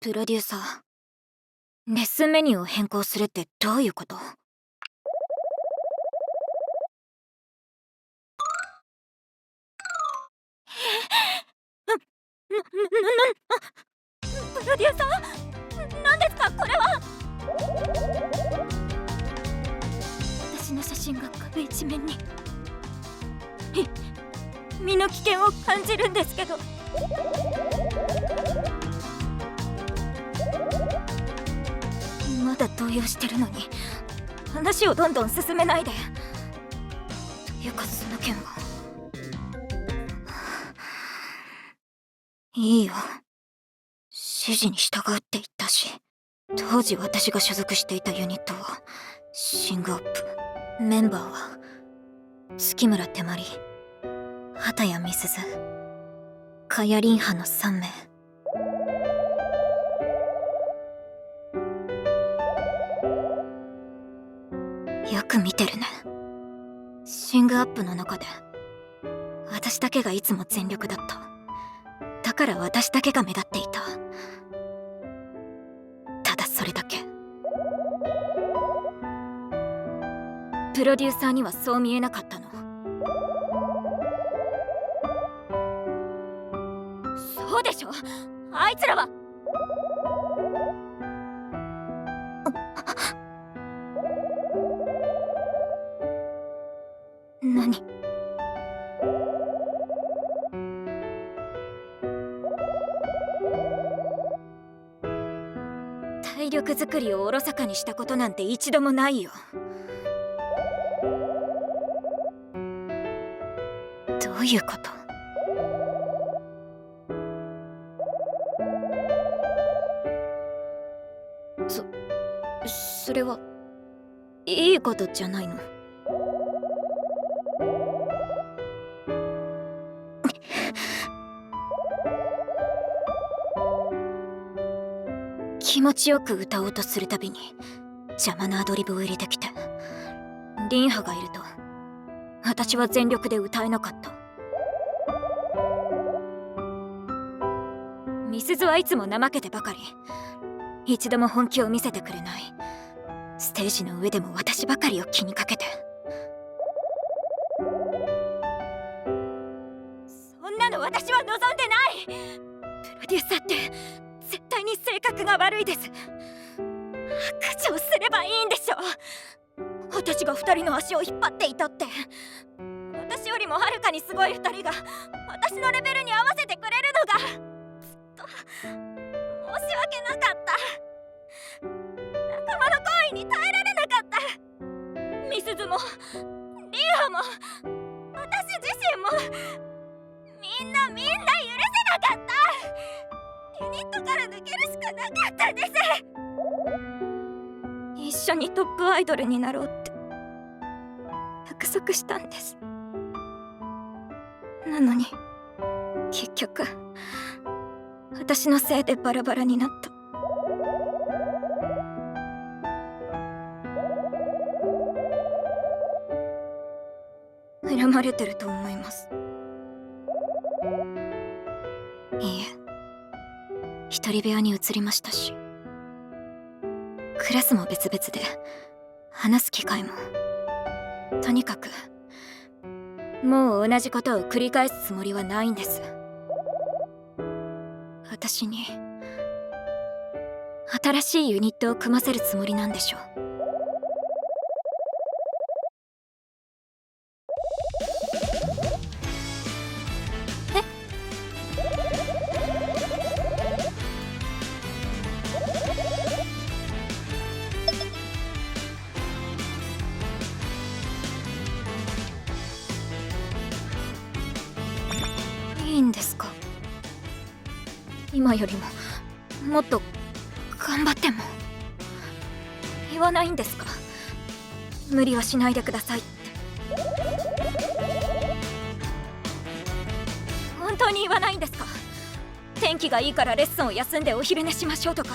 プロデューサー、レッスンメニューを変更するってどういうこと？な、プロデューサー、何ですかこれは？私の写真が壁一面に。身の危険を感じるんですけど。まだ動揺してるのに話をどんどん進めないで。というかその件は。いいよ、指示に従うって言ったし。当時私が所属していたユニットはシングアップ。メンバーは月村手まり、畑谷美鈴、カヤリンハの3名。よく見てるね。シングアップの中で私だけがいつも全力だった。だから私だけが目立っていた。ただそれだけ。プロデューサーにはそう見えなかったの？そうでしょ。あいつらは何？体力作りをおろそかにしたことなんて一度もないよ。どういうこと？それはいいことじゃないの？気持ちよく歌おうとするたびに邪魔なアドリブを入れてきて、リンハがいると私は全力で歌えなかった。ミスズはいつも怠けてばかり、一度も本気を見せてくれない。ステージの上でも私ばかりを気にかけて。そんなの私は望んでない。プロデューサーって絶対に性格が悪いです。白状すればいいんでしょ。私が2人の足を引っ張っていたって。私よりもはるかにすごい2人が私のレベルに合わせてくれるのがずっと申し訳なかった。仲間の行為に耐えられなかった。ミスズもリンハも私自身もみんな許せなかった。ユニットから抜けるしかなかったんです。一緒にトップアイドルになろうって約束したんです。なのに結局私のせいでバラバラになった。恨まれてると思います。いいえ、一人部屋に移りましたし、クラスも別々で話す機会も。とにかくもう同じことを繰り返すつもりはないんです。私に新しいユニットを組ませるつもりなんでしょう。いいんですか？今よりももっと頑張っても。言わないんですか？無理はしないでくださいって。本当に言わないんですか？天気がいいからレッスンを休んでお昼寝しましょうとか、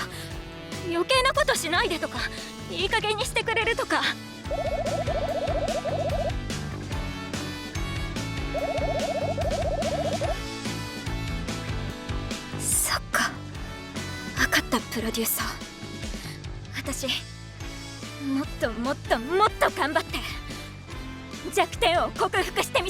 余計なことしないでとか、いい加減にしてくれるとか。そっか、分かっったプロデューサー。私もっともっともっと頑張って弱点を克服してみ